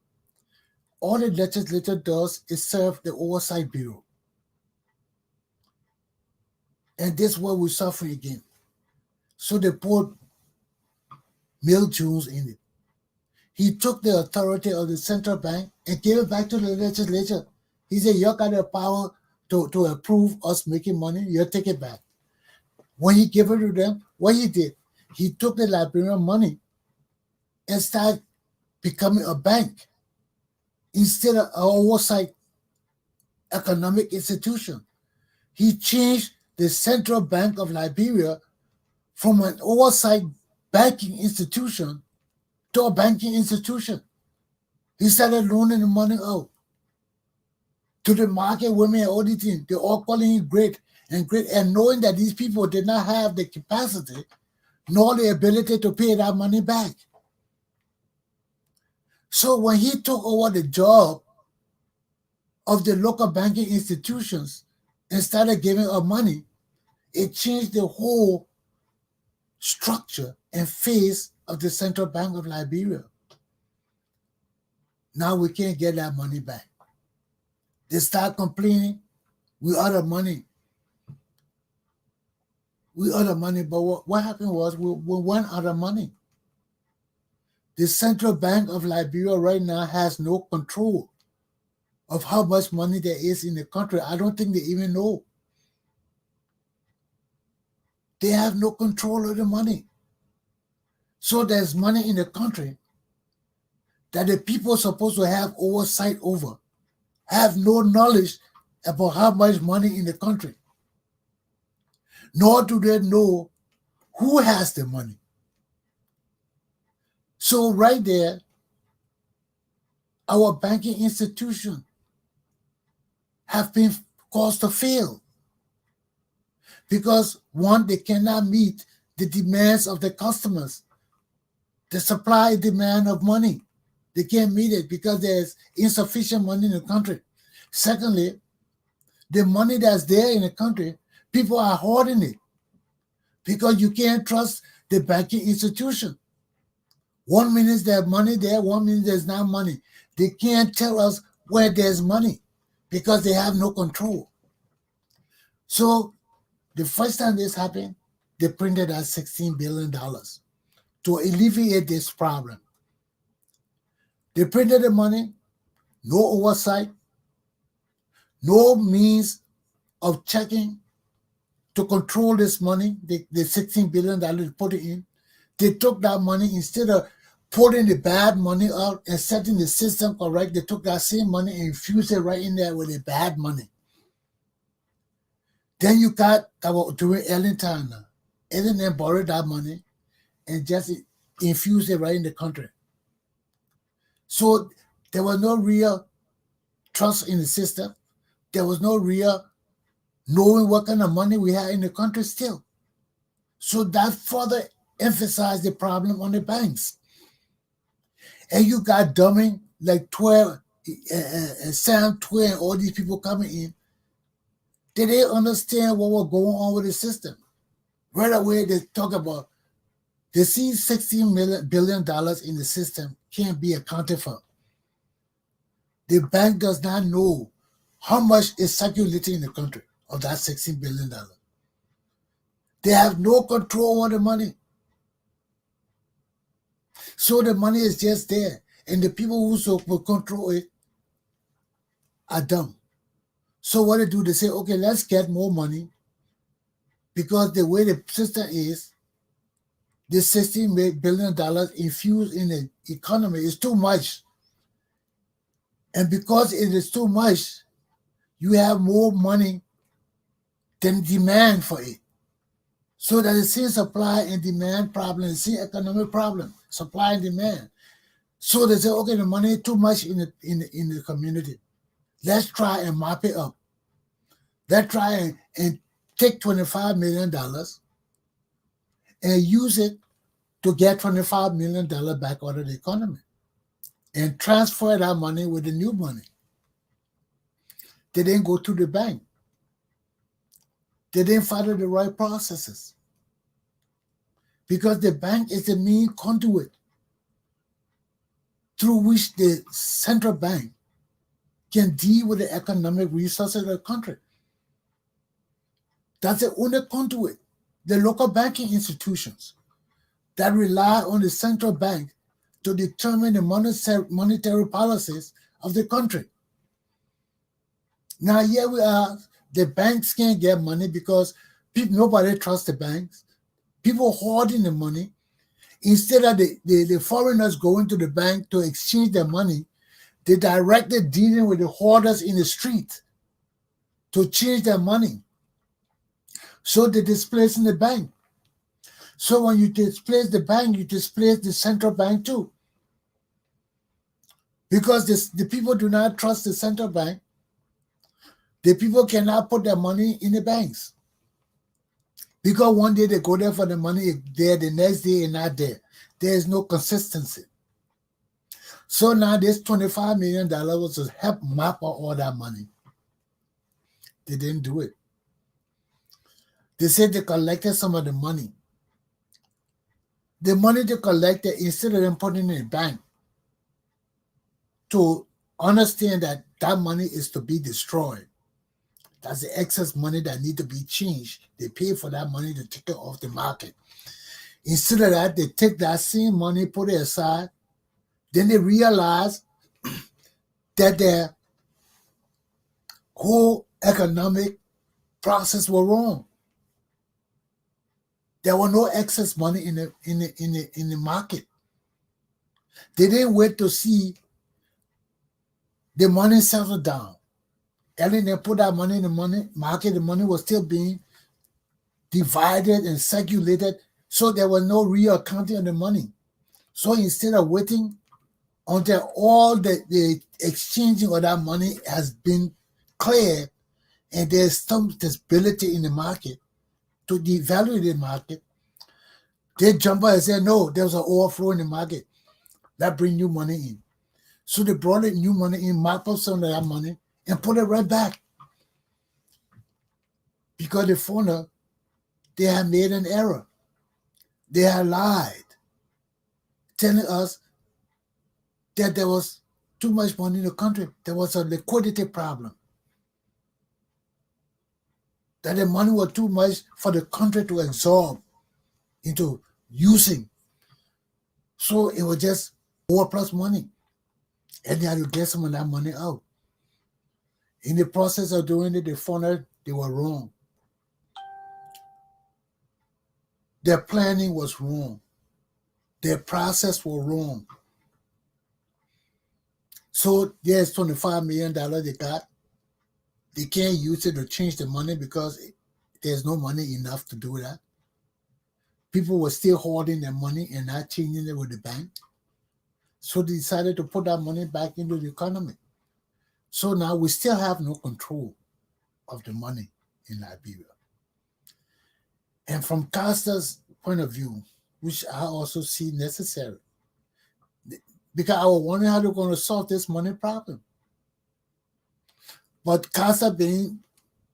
all the legislature does is serve the oversight bureau. And this is what we're suffering again. So they put Mill Jones in it. He took the authority of the central bank and gave it back to the legislature. He said, you got the power to approve us making money, you take it back. When he gave it to them, what he did, he took the Liberian money and started becoming a bank instead of an oversight economic institution. He changed the Central Bank of Liberia from an oversight banking institution to a banking institution. He started loaning the money out to the market women and auditing. They're all calling it great, and knowing that these people did not have the capacity nor the ability to pay that money back. So when he took over the job of the local banking institutions and started giving up money, it changed the whole structure and face of the Central Bank of Liberia. Now we can't get that money back. They start complaining, we out of money. We out of money, but what happened was we went out of money. The Central Bank of Liberia right now has no control of how much money there is in the country. I don't think they even know. They have no control of the money. So there's money in the country that the people are supposed to have oversight over, have no knowledge about how much money in the country. Nor do they know who has the money. So right there, our banking institution have been caused to fail. Because one, they cannot meet the demands of the customers, the supply demand of money. They can't meet it because there's insufficient money in the country. Secondly, the money that's there in the country, people are hoarding it because you can't trust the banking institution. 1 minute there's money there, 1 minute there's not money. They can't tell us where there's money. because they have no control. So the first time this happened, they printed out $16 billion to alleviate this problem. They printed the money, no oversight, no means of checking to control this money, the $16 billion they put it in. They took that money, instead of putting the bad money out and setting the system correct, they took that same money and infused it right in there with the bad money. Then you got during Ellen time now. Ellen then borrowed that money and just infused it right in the country. So there was no real trust in the system. There was no real knowing what kind of money we had in the country still. So that further emphasized the problem on the banks. And you got dumbing like 12, Sam Twin, all these people coming in. They didn't understand what was going on with the system. Right away, they talk about, they see $16 billion in the system can't be accounted for. The bank does not know how much is circulating in the country of that $16 billion. They have no control on the money. So the money is just there. And the people who will control it are dumb. So what they do, they say, okay, let's get more money, because the way the system is, this $16 billion infused in the economy is too much. And because it is too much, you have more money than demand for it. So that it's a supply and demand problem, it's an economic problem, supply and demand. So they say, okay, the money is too much in the community. Let's try and mop it up. Let's try and take $25 million and use it to get $25 million back out of the economy and transfer that money with the new money. They didn't go to the bank. They didn't follow the right processes, because the bank is the main conduit through which the central bank can deal with the economic resources of the country. That's the only conduit. The local banking institutions that rely on the central bank to determine the monetary policies of the country. Now, here we are. The banks can't get money because nobody trusts the banks. People hoarding the money. Instead of the foreigners going to the bank to exchange their money, they directly dealing with the hoarders in the street to change their money. So they displace in the bank. So when you displace the bank, you displace the central bank too. Because the people do not trust the central bank, the people cannot put their money in the banks. Because one day they go there for the money, there, the next day it's not there. There is no consistency. So now this $25 million was to help map out all that money. They didn't do it. They said they collected some of the money. The money they collected, instead of them putting it in the bank, to understand that that money is to be destroyed. That's the excess money that need to be changed. They pay for that money to take it off the market. Instead of that, they take that same money, put it aside. Then they realize that their whole economic process was wrong. There was no excess money in the market. They didn't wait to see the money settle down. And then they put that money in the money market. The money was still being divided and circulated, so there was no real accounting of the money. So instead of waiting until all the exchanging of that money has been cleared and there's some stability in the market to devalue the market, they jump out and say, no, there's an overflow in the market. That bring new money in. So they brought in new money in, mop up some of that money, and put it right back. Because the foreigner, they had made an error. They had lied, telling us that there was too much money in the country. There was a liquidity problem. that the money was too much for the country to absorb into using. So it was just war plus money. And they had to get some of that money out. In the process of doing it, they found out they were wrong. Their planning was wrong. Their process was wrong. So there's $25 million they got. They can't use it to change the money because there's no money enough to do that. People were still hoarding their money and not changing it with the bank. So they decided to put that money back into the economy. So now we still have no control of the money in Liberia. And from Costa's point of view, which I also see necessary, because I was wondering how they're going to solve this money problem. But Costa, being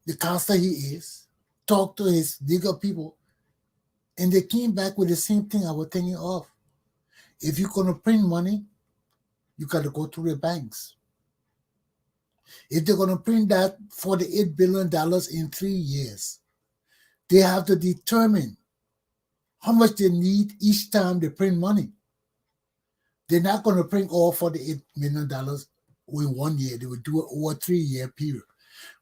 the Costa he is, talked to his legal people, and they came back with the same thing I was thinking of. If you're going to print money, you got to go through the banks. If they're going to print that $48 billion in 3 years, they have to determine how much they need each time they print money. They're not going to print all $48 million in 1 year. They will do it over a 3-year period.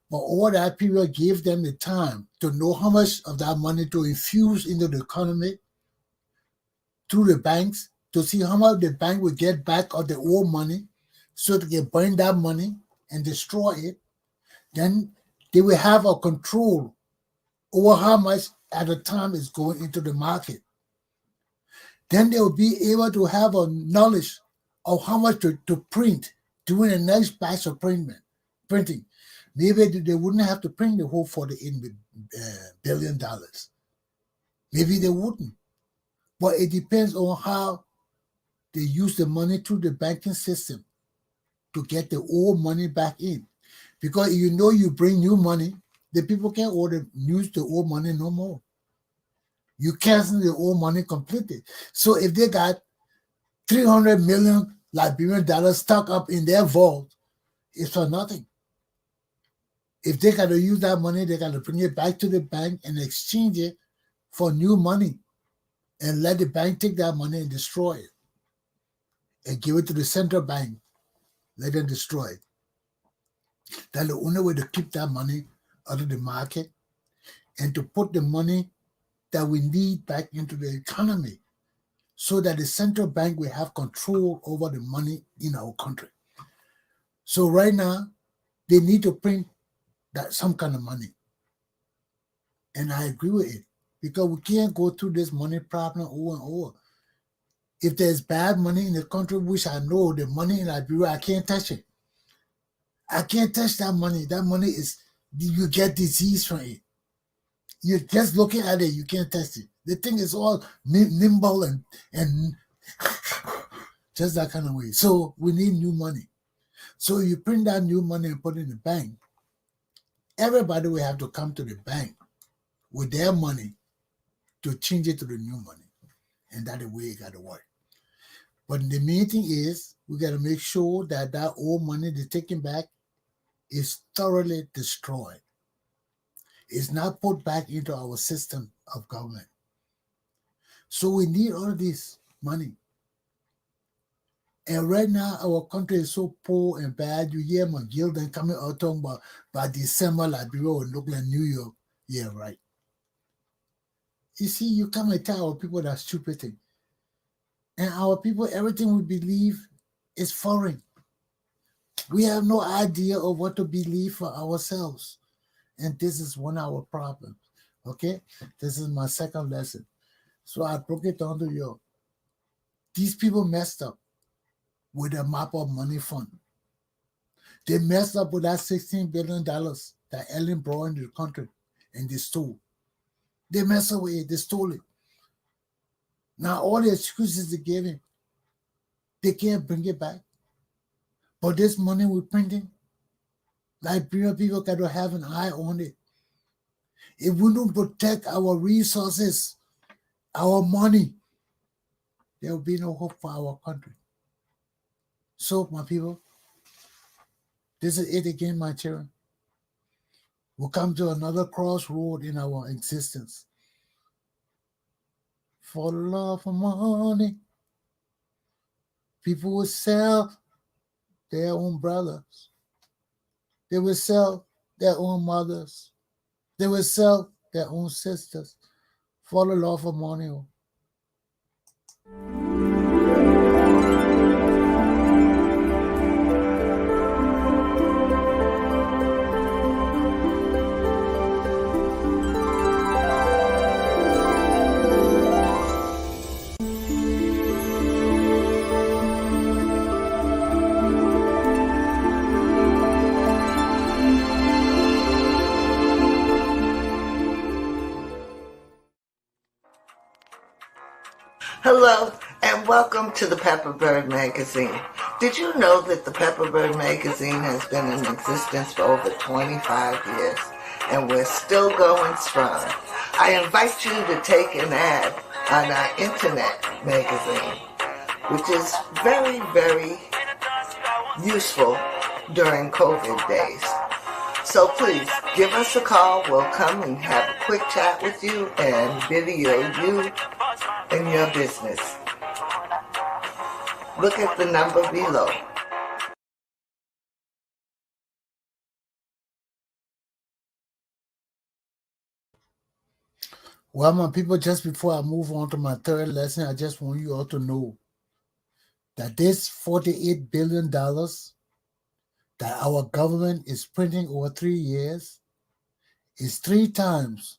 But over that period gave them the time to know how much of that money to infuse into the economy through the banks, to see how much the bank will get back of the old money so they can burn that money and destroy it. Then they will have a control over how much at a time is going into the market. Then they will be able to have a knowledge of how much to print during the next batch of printing. Maybe they wouldn't have to print the whole $48 billion. Maybe they wouldn't. But it depends on how they use the money through the banking system to get the old money back in. Because you bring new money, the people can't use the old money no more. You cancel the old money completely. So if they got $300 million Liberian dollars stuck up in their vault, it's for nothing. If they got to use that money, they got to bring it back to the bank and exchange it for new money and let the bank take that money and destroy it and give it to the central bank, let them destroy it. That's the only way to keep that money out of the market and to put the money that we need back into the economy so that the central bank will have control over the money in our country. So right now, they need to print some kind of money. And I agree with it because we can't go through this money problem over and over. If there's bad money in the country, which I know the money in Liberia, I can't touch it. I can't touch that money. That money you get disease from it. You're just looking at it, you can't touch it. The thing is all nimble and just that kind of way. So we need new money. So you print that new money and put it in the bank. Everybody will have to come to the bank with their money to change it to the new money. And that's the way it got to work. But the main thing is we got to make sure that old money they're taking back is thoroughly destroyed. It's not put back into our system of government. So we need all this money. And right now, our country is so poor and bad. You hear McGill then coming out talking about by December, Liberia will look like New York. Yeah, right. You see, you come and tell our people that stupid thing. And our people, everything we believe is foreign. We have no idea of what to believe for ourselves. And this is one of our problems. Okay? This is my second lesson. So I broke it down to you. These people messed up with the map of money fund. They messed up with that $16 billion that Ellen brought into the country and they stole. They messed up with it. They stole it. Now all the excuses they gave him, they can't bring it back. But this money we're printing, Liberian people got to have an eye on it. If we don't protect our resources, our money, there will be no hope for our country. So, my people, this is it again, my children. We'll come to another crossroad in our existence. For the love of money, people will sell their own brothers. They will sell their own mothers. They will sell their own sisters for the love of money. Hello, and welcome to the Pepper Bird Magazine. Did you know that the Pepper Bird Magazine has been in existence for over 25 years, and we're still going strong? I invite you to take an ad on our internet magazine, which is very, very useful during COVID days. So please, give us a call. We'll come and have a quick chat with you and video you in your business. Look at the number below. Well, my people, just before I move on to my third lesson, I just want you all to know that this $48 billion that our government is printing over 3 years is 3 times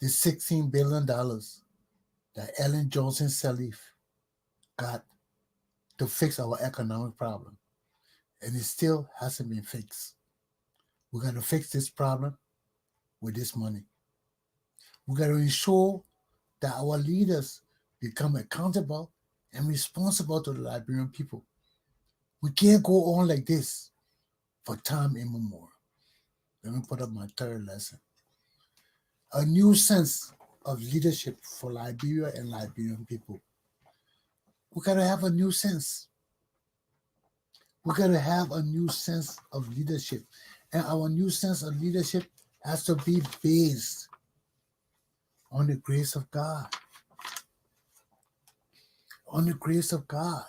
the $16 billion that Ellen Johnson Sirleaf got to fix our economic problem. And it still hasn't been fixed. We're going to fix this problem with this money. We're going to ensure that our leaders become accountable and responsible to the Liberian people. We can't go on like this for time immemorial. Let me put up my third lesson. A new sense of leadership for Liberia and Liberian people. We got to have a new sense. We got to have a new sense of leadership. And our new sense of leadership has to be based on the grace of God. On the grace of God.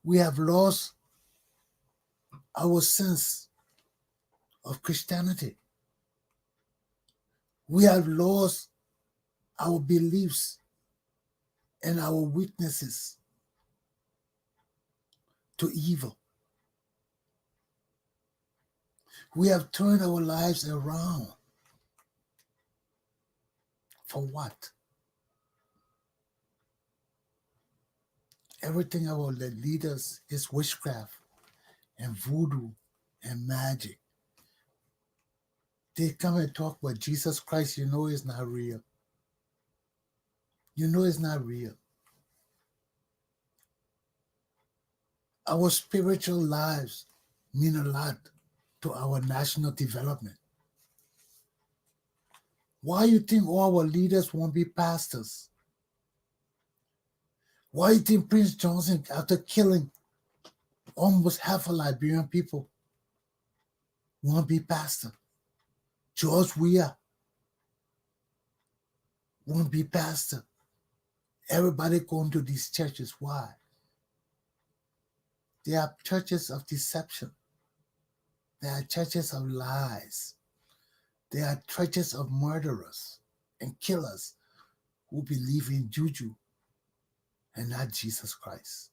We have lost our sense of Christianity. We have lost our beliefs and our weaknesses to evil. We have turned our lives around. For what? Everything our leaders is witchcraft and voodoo and magic. They come and talk about Jesus Christ, you know it's not real. You know it's not real. Our spiritual lives mean a lot to our national development. Why you think all our leaders won't be pastors? Why you think Prince Johnson, after killing almost half of Liberian people, won't be pastor? George Weah won't be pastor. Everybody going to these churches. Why? They are churches of deception. They are churches of lies. They are churches of murderers and killers who believe in juju and not Jesus Christ.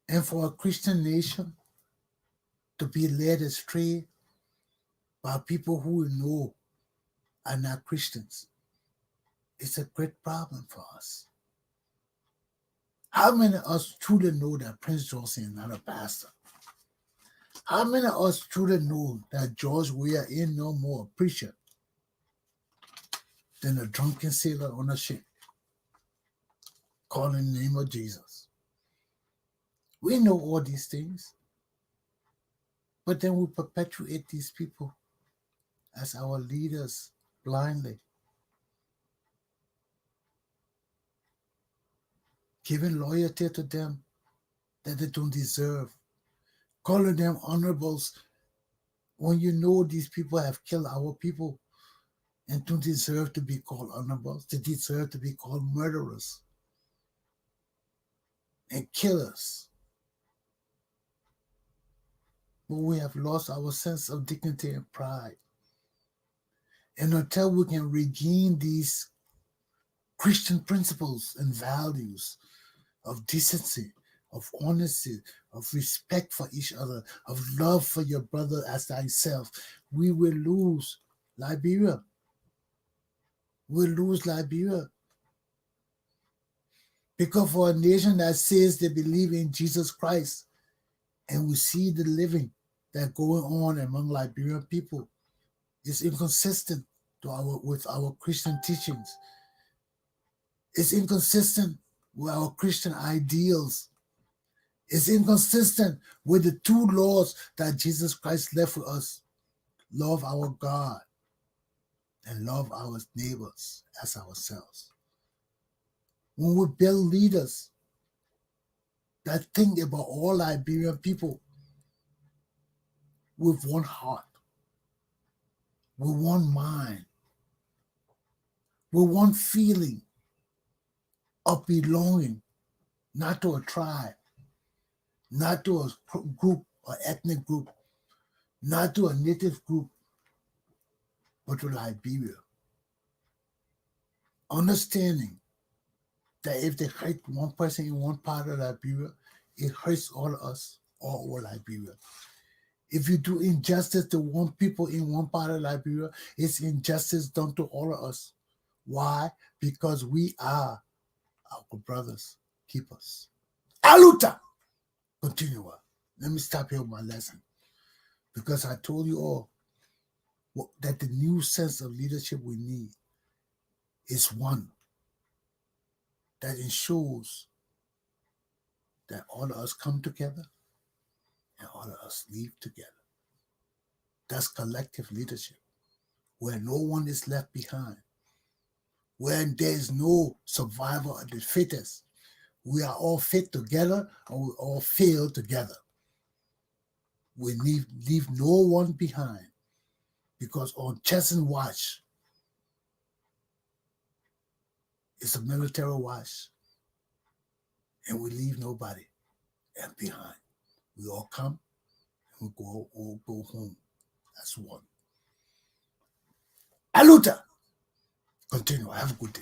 And for a Christian nation to be led astray by people who we know are not Christians, it's a great problem for us. How many of us truly know that Prince Johnson is not a pastor? How many of us truly know that George Weah ain't no more a preacher than a drunken sailor on a ship calling the name of Jesus? We know all these things, but then we perpetuate these people as our leaders blindly, giving loyalty to them that they don't deserve, calling them honorables when you know these people have killed our people and don't deserve to be called honorables. They deserve to be called murderers and killers. But we have lost our sense of dignity and pride. And until we can regain these Christian principles and values of decency, of honesty, of respect for each other, of love for your brother as thyself, we will lose Liberia. We'll lose Liberia. Because for a nation that says they believe in Jesus Christ, and we see the living that going on among Liberian people is inconsistent with our Christian teachings. It's inconsistent with our Christian ideals. It's inconsistent with the two laws that Jesus Christ left with us. Love our God and love our neighbors as ourselves. When we build leaders that think about all Liberian people with one heart, with one mind, with one feeling of belonging, not to a tribe, not to a group or ethnic group, not to a native group, but to Liberia. Understanding that if they hurt one person in one part of Liberia, it hurts all of us, all over Liberia. If you do injustice to one people in one part of Liberia, it's injustice done to all of us. Why? Because we are our brothers' keepers. Aluta! Continue. Let me stop here with my lesson. Because I told you all that the new sense of leadership we need is one that ensures that all of us come together and all of us leave together. That's collective leadership, where no one is left behind, where there is no survival of the fittest. We are all fit together and we all fail together. We leave no one behind, because on Chesson watch, it's a military watch, and we leave nobody behind. We all come and we all go home as one. Aluta! Continue. Have a good day.